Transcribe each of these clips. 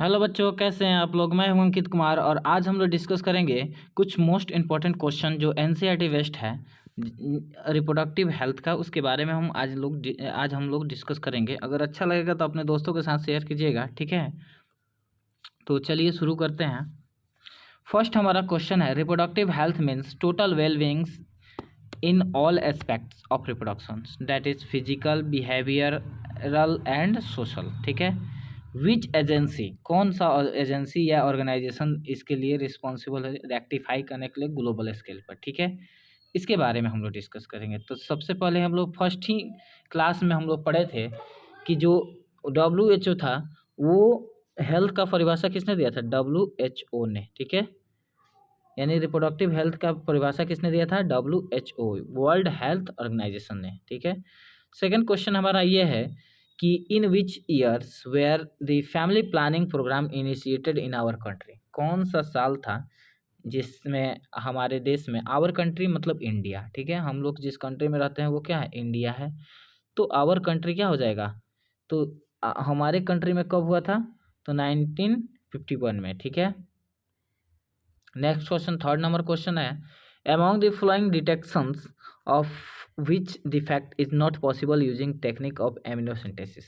Hello बच्चों, कैसे हैं आप लोग। मैं हूं अंकित कुमार और आज हम लोग डिस्कस करेंगे कुछ मोस्ट इम्पॉर्टेंट क्वेश्चन जो एनसीईआरटी वेस्ट है रिप्रोडक्टिव हेल्थ का। उसके बारे में आज हम लोग डिस्कस करेंगे। अगर अच्छा लगेगा तो अपने दोस्तों के साथ शेयर कीजिएगा, ठीक है। तो चलिए शुरू करते हैं। फर्स्ट हमारा क्वेश्चन है, reproductive health means total well beings in all aspects of reproduction, that is physical, behavioral and social। ठीक है। विच एजेंसी, कौन सा एजेंसी या ऑर्गेनाइजेशन इसके लिए रिस्पॉन्सिबल है रेक्टिफाई करने के लिए ग्लोबल स्केल पर, ठीक है। इसके बारे में हम लोग डिस्कस करेंगे। तो सबसे पहले हम लोग फर्स्ट ही क्लास में हम लोग पढ़े थे कि जो WHO था वो हेल्थ का परिभाषा किसने दिया था, WHO ने, ठीक है। यानी रिप्रोडक्टिव हेल्थ का परिभाषा किसने दिया था, WHO, वर्ल्ड हेल्थ ऑर्गेनाइजेशन ने, ठीक है। सेकंड क्वेश्चन हमारा ये है कि in which years were the family planning programme initiated in our country, कौन सा साल था जिसमें हमारे देश में, आवर कंट्री मतलब इंडिया, ठीक है। हम लोग जिस कंट्री में रहते हैं वो क्या है, इंडिया है। तो आवर कंट्री क्या हो जाएगा, तो हमारे कंट्री में कब हुआ था, तो 1951 में, ठीक है। Next question, third number question है, among the following detections of which defect is not possible using technique of amniocentesis.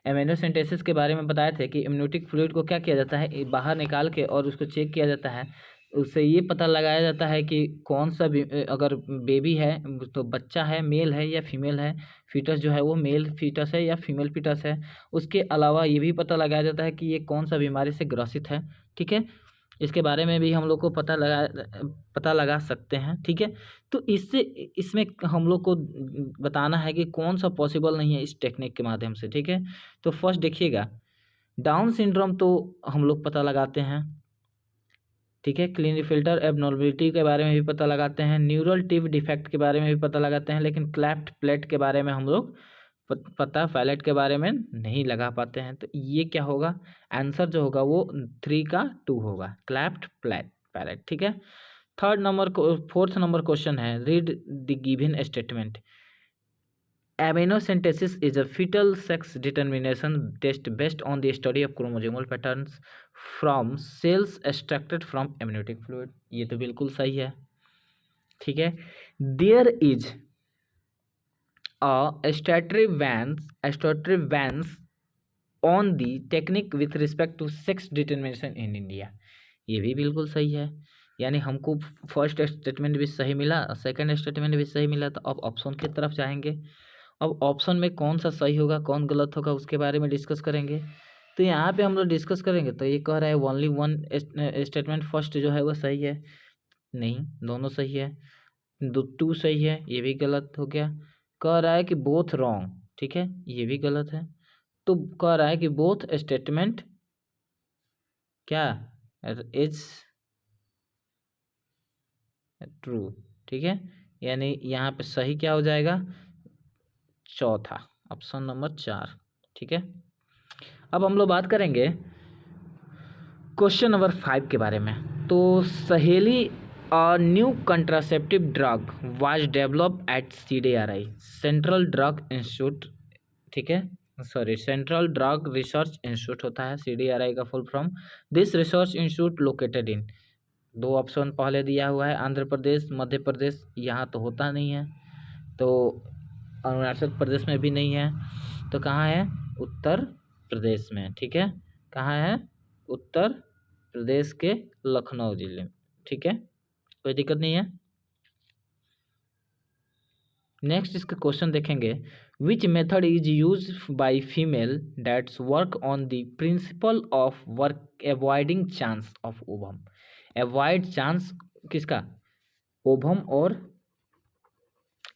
Amniocentesis के बारे में बताए थे कि इम्यूनिटिक फ्लूइड को क्या किया जाता है, बाहर निकाल के और उसको चेक किया जाता है। उससे ये पता लगाया जाता है कि कौन सा अगर बेबी है तो बच्चा है, मेल है या फीमेल है, फीटस जो है वो मेल फीटस है या फीमेल फीटस है। उसके अलावा ये भी पता लगाया जाता है कि ये कौन सा बीमारी से ग्रसित है, ठीक है। इसके बारे में भी हम लोग को पता लगा सकते हैं, ठीक है। तो इससे इसमें हम लोग को बताना है कि कौन सा पॉसिबल नहीं है इस टेक्निक के माध्यम से, ठीक है। तो फर्स्ट देखिएगा, डाउन सिंड्रोम तो हम लोग पता लगाते हैं, ठीक है। क्लिनफिल्टर एबनॉर्मलिटी के बारे में भी पता लगाते हैं, न्यूरल टिप डिफेक्ट के बारे में भी पता लगाते हैं, लेकिन क्लेफ्ट प्लेट के बारे में हम लोग पता पैलेट के बारे में नहीं लगा पाते हैं। तो ये क्या होगा, आंसर जो होगा वो 3 का 2 होगा, क्लेफ्ट प्लेट पैलेट, ठीक है। फोर्थ नंबर क्वेश्चन है, read the given statement. Amniocentesis is a fetal sex determination test based on the study of chromosomal patterns from cells extracted from amniotic fluid। ये तो बिल्कुल सही है, ठीक है। There is a statutory bans on the technique with respect to sex determination in India। ये भी बिल्कुल सही है। यानी हमको फर्स्ट स्टेटमेंट भी सही मिला, सेकंड स्टेटमेंट भी सही मिला। तो अब ऑप्शन की तरफ जाएंगे। अब ऑप्शन में कौन सा सही होगा कौन गलत होगा उसके बारे में डिस्कस करेंगे। तो यहाँ पे हम लोग डिस्कस करेंगे। तो ये कह रहा है ओनली वन स्टेटमेंट फर्स्ट जो है वो सही है, नहीं दोनों सही है। 2 सही है, ये भी गलत हो गया। कह रहा है कि बोथ रॉन्ग, ठीक है, ये भी गलत है। तो कह रहा है कि बोथ स्टेटमेंट क्या इज ट्रू, ठीक है। यानी यहाँ पे सही क्या हो जाएगा, चौथा, ऑप्शन नंबर 4, ठीक है। अब हम लोग बात करेंगे क्वेश्चन नंबर 5 के बारे में। तो सहेली new contraceptive drug was develop at CDRI, central drug institute, ठीक है। Sorry, central drug research institute होता है CDRI का full form. This research institute located in, 2 option पहले दिया हुआ है, आंध्र प्रदेश, मध्य प्रदेश, यहाँ तो होता नहीं है। तो अरुणाचल प्रदेश में भी नहीं है, तो कहाँ है, उत्तर प्रदेश में, ठीक है। कहाँ है, उत्तर प्रदेश के लखनऊ जिले में, ठीक है, कोई दिक्कत नहीं है। नेक्स्ट इसका क्वेश्चन देखेंगे, which method is use by female that's work on the principle of work avoiding chance of ovum. Avoid chance किसका, ओवम और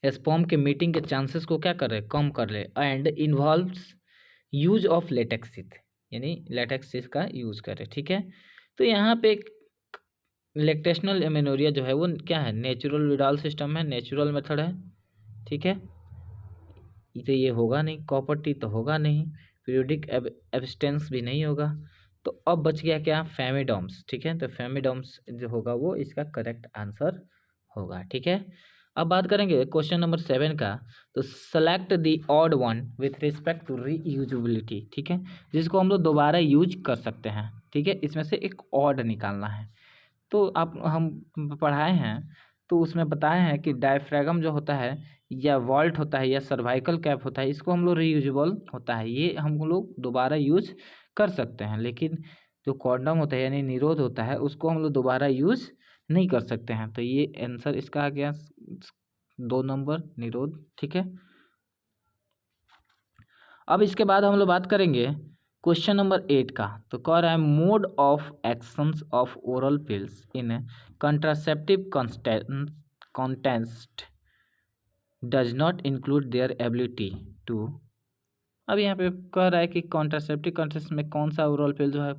स्पर्म के मीटिंग के चांसेस को क्या कर रहे, कम कर रहे। And involves use of latex sheet, यानी लेटेक्स शीट का यूज करे, ठीक है। तो यहाँ पे लैक्टेशनल एमेनोरिया जो है वो क्या है, नेचुरल विडाल सिस्टम है, नेचुरल मेथड है, ठीक है। तो ये होगा नहीं, कॉपर टी तो होगा नहीं, पीरियोडिक एब्सटेंस भी नहीं होगा। तो अब बच गया क्या, फेमिडोम्स, ठीक है। तो फेमिडोम्स जो होगा वो इसका करेक्ट आंसर होगा, ठीक है। अब बात करेंगे क्वेश्चन नंबर 7 का। तो select the odd one with respect to reusability, ठीक है, जिसको हम लोग दोबारा यूज कर सकते हैं, ठीक है, इसमें से एक ऑड निकालना है। तो आप हम पढ़ाए हैं, तो उसमें बताए हैं कि डायफ्रागम जो होता है या वॉल्ट होता है या सर्वाइकल कैप होता है, इसको हम लोग रीयूजेबल होता है, ये हम लोग दोबारा यूज कर सकते हैं। लेकिन जो कॉन्डम होता है यानी निरोध होता है, उसको हम लोग दोबारा यूज नहीं कर सकते हैं। तो ये आंसर इसका आ गया 2 नंबर निरोध, ठीक है। अब इसके बाद हम लोग बात करेंगे क्वेश्चन नंबर 8 का। तो कह रहा है mode of actions of oral pills in contraceptive contest does not include their ability to. अब यहाँ पे कह रहा है कि कॉन्ट्रासेप्टिव कॉन्टेस्ट में कौन सा ओरल पिल जो है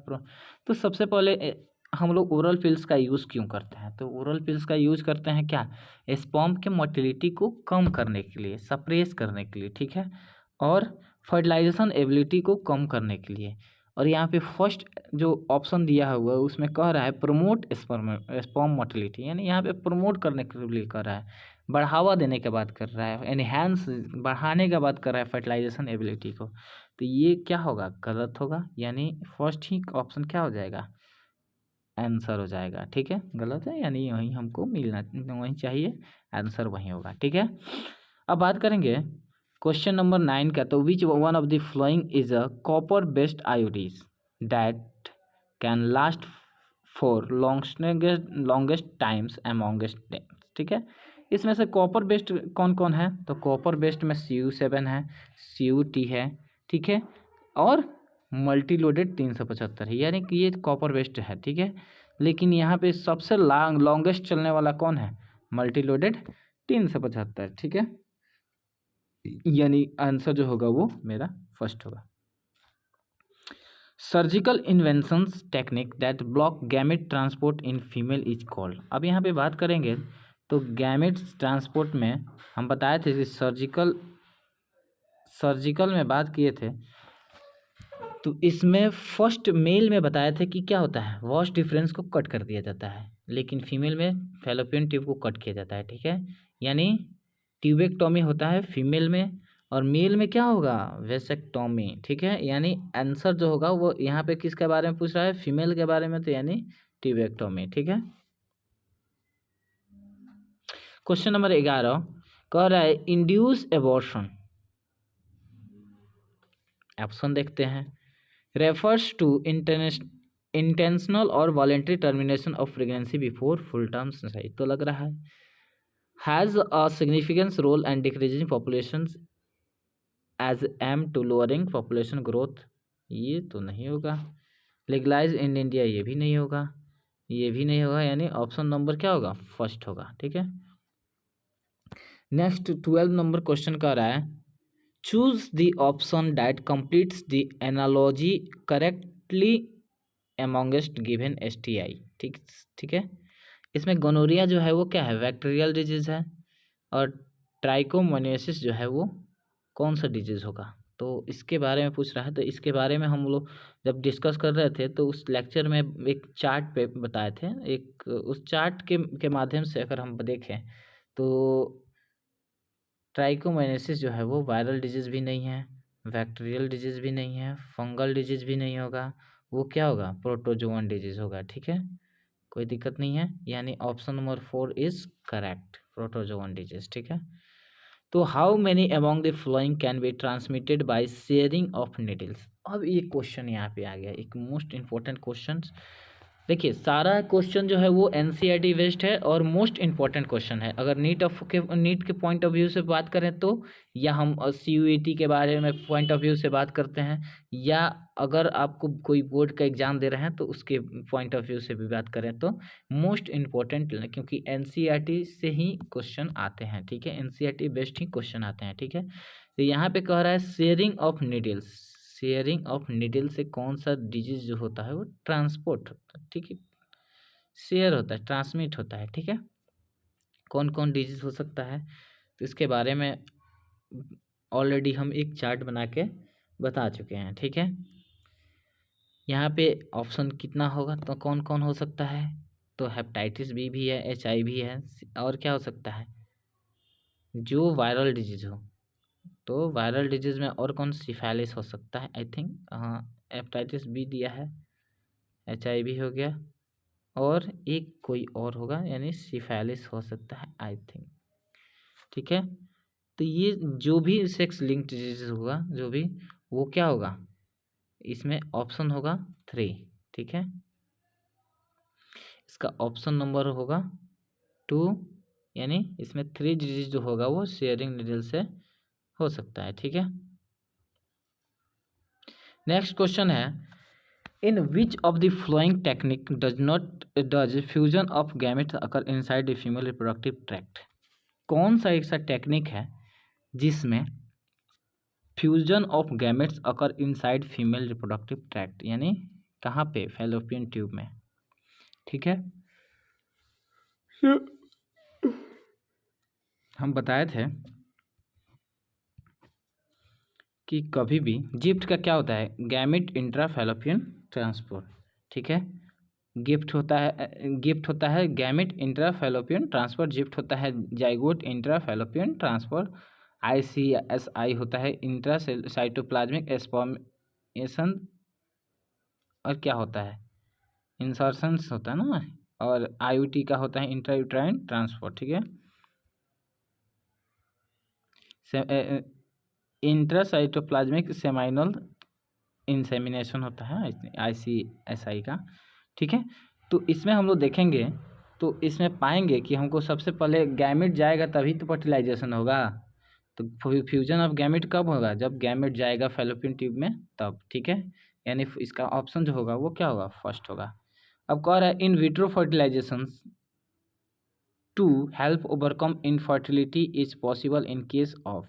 तो सबसे पहले हम लोग ओरल पिल्स का यूज़ क्यों करते हैं? तो ओरल पिल्स का यूज़ करते हैं क्या, स्पर्म के मोटिलिटी को कम करने के लिए, सप्रेस करने के लिए, ठीक है, और फर्टिलाइजेशन एबिलिटी को कम करने के लिए। और यहाँ पे फर्स्ट जो ऑप्शन दिया हुआ है उसमें कह रहा है प्रमोट स्पर्म मोटिलिटी, यानी यहाँ पे प्रमोट करने के लिए कह रहा है, बढ़ावा देने के बात कर रहा है, एनहांस बढ़ाने का बात कर रहा है फर्टिलाइजेशन एबिलिटी को। तो ये क्या होगा, गलत होगा, यानी फर्स्ट ही ऑप्शन क्या हो जाएगा, आंसर हो जाएगा, ठीक है, गलत है, यानी वहीं हमको मिलना वहीं चाहिए, आंसर वहीं होगा, ठीक है। अब बात करेंगे क्वेश्चन नंबर 9 का। तो which one of the following is a copper based IUDs that can last for longest times amongst times, ठीक है। इसमें से कॉपर बेस्ड कौन कौन है? तो कॉपर बेस्ड में Cu7 है, Cut है, ठीक है, और मल्टी लोडेड 375 है, यानी कि ये कॉपर बेस्ड है, ठीक है। लेकिन यहाँ पे सबसे लॉन्गेस्ट चलने वाला कौन है? मल्टी लोडेड 375, ठीक है, यानी आंसर जो होगा वो मेरा फर्स्ट होगा। Surgical inventions technique that block gamete transport in female is called. अब यहाँ पे बात करेंगे तो गैमेट ट्रांसपोर्ट में हम बताए थे कि सर्जिकल में बात किए थे, तो इसमें फर्स्ट मेल में बताया था कि क्या होता है, वॉश डिफरेंस को कट कर दिया जाता है, लेकिन फीमेल में फैलोपियन ट्यूब को कट किया जाता है, ठीक है, यानी ट्यूबेक्टोमी होता है फीमेल में, और मेल में क्या होगा, वेसेक्टोमी, ठीक है। यानी आंसर जो होगा वो यहाँ पे किसके बारे में पूछ रहा है, फीमेल के बारे में, तो यानी ट्यूबेक्टोमी, ठीक है। क्वेश्चन नंबर 11 कह रहा है इंड्यूस एबॉर्शन, ऑप्शन देखते हैं, रेफर्स टू इंटेंशनल और voluntary termination of pregnancy before full term, सही तो लग रहा है, has a significance role and decreasing population as aim to lowering population growth, ये तो नहीं होगा, लीगलाइज इन इंडिया, ये भी नहीं होगा, ये भी नहीं होगा, यानी ऑप्शन नंबर क्या होगा, फर्स्ट होगा, ठीक है। नेक्स्ट 12 नंबर क्वेश्चन का रहा है choose the option that completes the analogy correctly amongst given STI, ठीक ठीक है। इसमें गोनोरिया जो है वो क्या है, बैक्टीरियल डिजीज है, और ट्राइकोमोनियासिस जो है वो कौन सा डिजीज होगा, तो इसके बारे में पूछ रहा है। तो इसके बारे में हम लोग जब डिस्कस कर रहे थे तो उस लेक्चर में एक चार्ट पे बताए थे, एक उस चार्ट के माध्यम से अगर हम देखें तो ट्राइकोमोनियासिस जो है वो वायरल डिजीज़ भी नहीं है, बैक्टीरियल डिजीज़ भी नहीं है, फंगल डिजीज़ भी नहीं होगा, वो क्या होगा, प्रोटोजोअन डिजीज़ होगा, ठीक है, कोई दिक्कत नहीं है, यानी option number 4 is correct, protozoan disease, ठीक है। तो how many among the flowing can be transmitted by sharing of needles. अब ये क्वेश्चन यहाँ पे आ गया, एक मोस्ट इंपॉर्टेंट क्वेश्चन। देखिए सारा क्वेश्चन जो है वो NCERT बेस्ड है और मोस्ट इंपॉर्टेंट क्वेश्चन है। अगर नीट के पॉइंट ऑफ व्यू से बात करें तो, या हम CUET के बारे में पॉइंट ऑफ व्यू से बात करते हैं, या अगर आपको कोई बोर्ड का एग्जाम दे रहे हैं तो उसके पॉइंट ऑफ व्यू से भी बात करें तो मोस्ट इम्पॉर्टेंट, क्योंकि NCERT से ही क्वेश्चन आते हैं, ठीक है, NCERT बेस्ड ही क्वेश्चन आते हैं, ठीक है। तो यहाँ पे कह रहा है sharing of needles, sharing of needle से कौन सा डिजीज जो होता है वो ट्रांसपोर्ट होता है, ठीक है, शेयर होता है, ट्रांसमिट होता है, ठीक है। कौन कौन डिजीज हो सकता है तो इसके बारे में ऑलरेडी हम एक चार्ट बना के बता चुके हैं, ठीक है। यहाँ पे ऑप्शन कितना होगा, तो कौन कौन हो सकता है, तो हेपेटाइटिस B भी है, HIV है, और क्या हो सकता है, जो वायरल डिजीज हो, तो वायरल डिजीज में और कौन सिफाइलिस हो सकता है, आई थिंक हेपेटाइटिस बी दिया है, HIV हो गया, और एक कोई और होगा, यानी सिफाइलिस हो सकता है आई थिंक। ठीक है, तो ये जो भी सेक्स लिंक्ड डिजीज होगा, जो भी, वो क्या होगा, इसमें ऑप्शन होगा 3। ठीक है, इसका ऑप्शन नंबर होगा 2, यानी इसमें 3 डिजीज जो होगा वो शेयरिंग नीडल से हो सकता है। ठीक है, नेक्स्ट क्वेश्चन है, in which of the following technique does fusion of gametes occur inside the female reproductive tract. कौन सा ऐसा टेक्निक है जिसमें fusion of gametes occur inside female reproductive tract, यानी कहाँ पे, फैलोपियन ट्यूब में। ठीक है, हम बताए थे कि कभी भी गिफ्ट का क्या होता है, गैमेट इंट्रा फैलोपियन ट्रांसपोर्ट। ठीक है, गिफ्ट होता है gamete intra fallopian transport, gift होता है zygote intra fallopian transport, ICSI होता है इंट्रा साइटोप्लाज्मिक एस्पॉर्मेशन, और क्या होता है, इंसर्शंस होता है ना, और IUT का होता है इंट्रा यूट्राइन ट्रांसपोर्ट। ठीक है, इंट्रासाइटोप्लाज्मिक सेमाइनल इंसेमिनेशन होता है ICSI का। ठीक है, तो इसमें हम लोग देखेंगे, तो इसमें पाएंगे कि हमको सबसे पहले गैमेट जाएगा तभी तो फर्टिलाइजेशन होगा। तो फ्यूजन ऑफ गैमेट कब होगा, जब गैमेट जाएगा फैलोपियन ट्यूब में तब। ठीक है, यानी इसका ऑप्शन जो होगा वो क्या होगा, फर्स्ट होगा। अब कह रहा है in vitro fertilisation to help overcome infertility is possible in case of,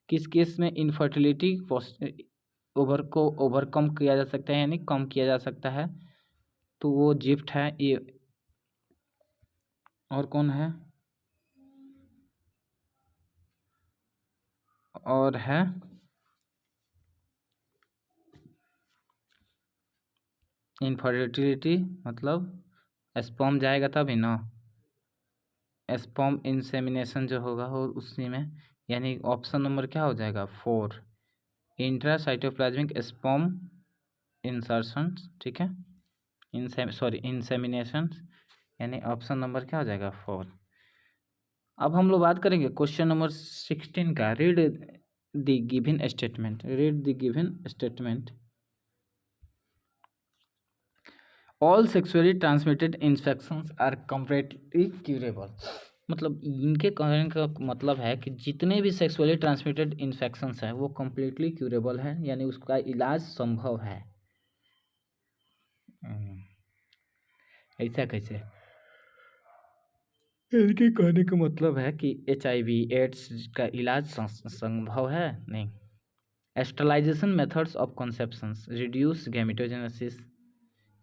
किस केस में इनफर्टिलिटी ओवरकम किया जा सकता है, यानी कम किया जा सकता है, तो वो जिफ्ट है ये, और कौन है, और है इनफर्टिलिटी, मतलब स्पर्म जाएगा तभी ना, स्पर्म इंसेमिनेशन जो होगा वो उसी में, यानी ऑप्शन नंबर क्या हो जाएगा, 4, इंट्रासाइटोप्लाज्मिक स्पर्म इंसर्शन। ठीक है, इंसेमिनेशन, यानी ऑप्शन नंबर क्या हो जाएगा, 4। अब हम लोग बात करेंगे क्वेश्चन नंबर 16 का, read the given statement. All sexually transmitted infections are completely curable, मतलब इनके कहने का मतलब है कि जितने भी सेक्सुअली ट्रांसमिटेड इन्फेक्शंस हैं वो कंप्लीटली क्यूरेबल है, यानी उसका इलाज संभव है। ऐसा कैसे, इनके कहने का मतलब है कि HIV एड्स का इलाज संभव है, नहीं। Sterilisation methods of conceptions reduce gametogenesis,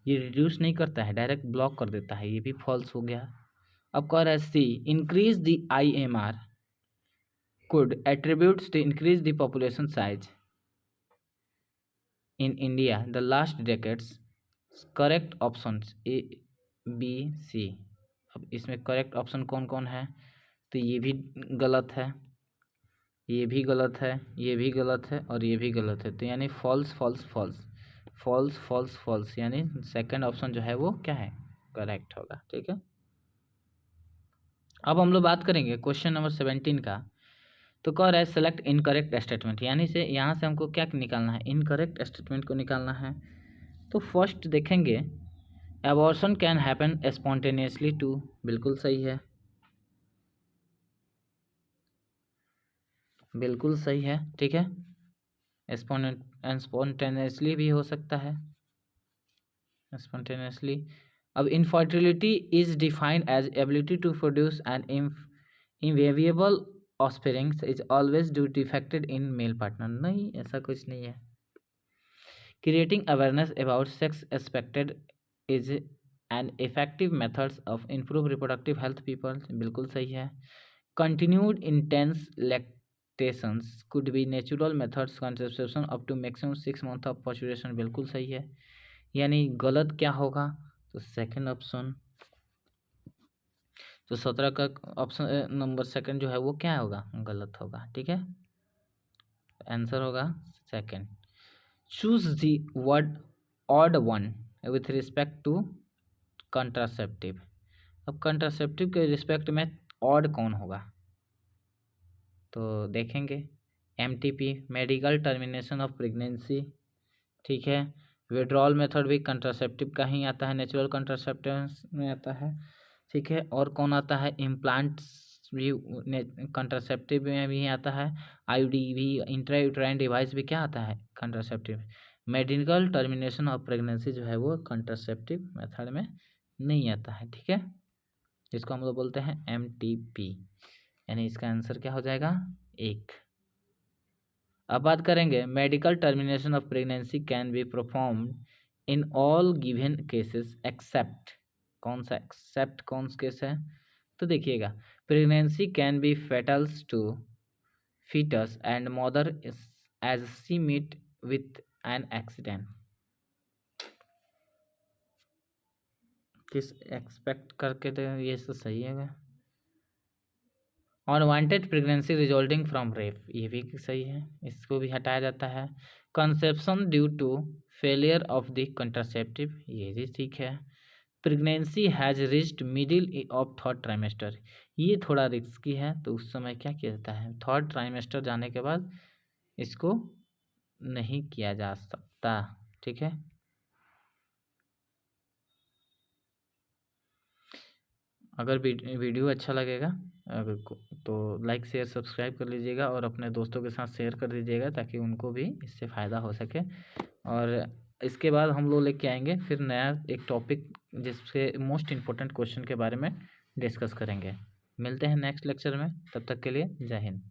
ये रिड्यूस नहीं करता है, डायरेक्ट ब्लॉक कर देता है, ये भी फॉल्स हो गया। अब कह रहा है C, increase the IMR could attributes to increase the population size in India the last decades, correct options ABC। अब इसमें करेक्ट ऑप्शन कौन कौन है, तो ये भी गलत है, ये भी गलत है, ये भी गलत है, और ये भी गलत है, तो यानी false false false false false false, यानी सेकंड ऑप्शन जो है वो क्या है, करेक्ट होगा। ठीक है, अब हम लोग बात करेंगे क्वेश्चन नंबर 17 का, तो कह रहा है सेलेक्ट इनकरेक्ट स्टेटमेंट, यानी से यहाँ से हमको क्या निकालना है, इनकरेक्ट स्टेटमेंट को निकालना है। तो फर्स्ट देखेंगे, abortion can happen spontaneously too, बिल्कुल सही है, बिल्कुल सही है। ठीक है, स्पॉन्टेनियसली भी हो सकता है, स्पॉन्टेनियसली। अब infertility is defined as ability to produce an invariable offspring is always due defected in male partner, नहीं, ऐसा कुछ नहीं है। Creating awareness about sex expected is an effective methods of improve reproductive health people, बिल्कुल सही है। Continued intense lactations could be natural methods conception up to maximum 6 month of parturition, बिल्कुल सही है। यानी गलत क्या होगा, तो सेकंड ऑप्शन। तो 17 का ऑप्शन नंबर सेकंड जो है वो क्या होगा, गलत होगा। ठीक है, आंसर होगा second. Choose the word odd one with respect to contraceptive. अब कंट्रासेप्टिव के रिस्पेक्ट में ऑड कौन होगा, तो देखेंगे MTP, medical termination of pregnancy. ठीक है, विड्रॉल मेथड भी कंट्रासेप्टिव का ही आता है, नेचुरल कंट्रासेप्टिव में आता है। ठीक है, और कौन आता है, इम्प्लांट्स भी कंट्रासेप्टिव में भी आता है। IUD भी, इंट्रायूट्राइन डिवाइस भी क्या आता है, contraceptive. Medical termination of pregnancy जो है वो कंट्रासेप्टिव मेथड में नहीं आता है। ठीक है, इसको हम लोग बोलते हैं MTP, यानी इसका आंसर क्या हो जाएगा, 1। अब बात करेंगे medical termination of pregnancy can be performed in all given cases except. कौन सा एक्सेप्ट, कौन सा केस है, तो देखिएगा, pregnancy can be fatals to fetus and mother is as she meet with an accident। किस एक्सपेक्ट करके, तो ये तो सही है। Unwanted pregnancy resulting from rape, ये भी सही है, इसको भी हटाया जाता है। Conception due to failure of the contraceptive, ये भी ठीक है। Pregnancy has reached middle of third trimester, ये थोड़ा रिस्की है, तो उस समय क्या किया जाता है, थर्ड ट्राइमेस्टर जाने के बाद इसको नहीं किया जा सकता। ठीक है, अगर वीडियो अच्छा लगेगा अगर तो लाइक शेयर सब्सक्राइब कर लीजिएगा और अपने दोस्तों के साथ शेयर कर दीजिएगा ताकि उनको भी इससे फ़ायदा हो सके। और इसके बाद हम लोग लेके आएंगे फिर नया एक टॉपिक जिससे मोस्ट इम्पोर्टेंट क्वेश्चन के बारे में डिस्कस करेंगे। मिलते हैं नेक्स्ट लेक्चर में, तब तक के लिए जय हिंद।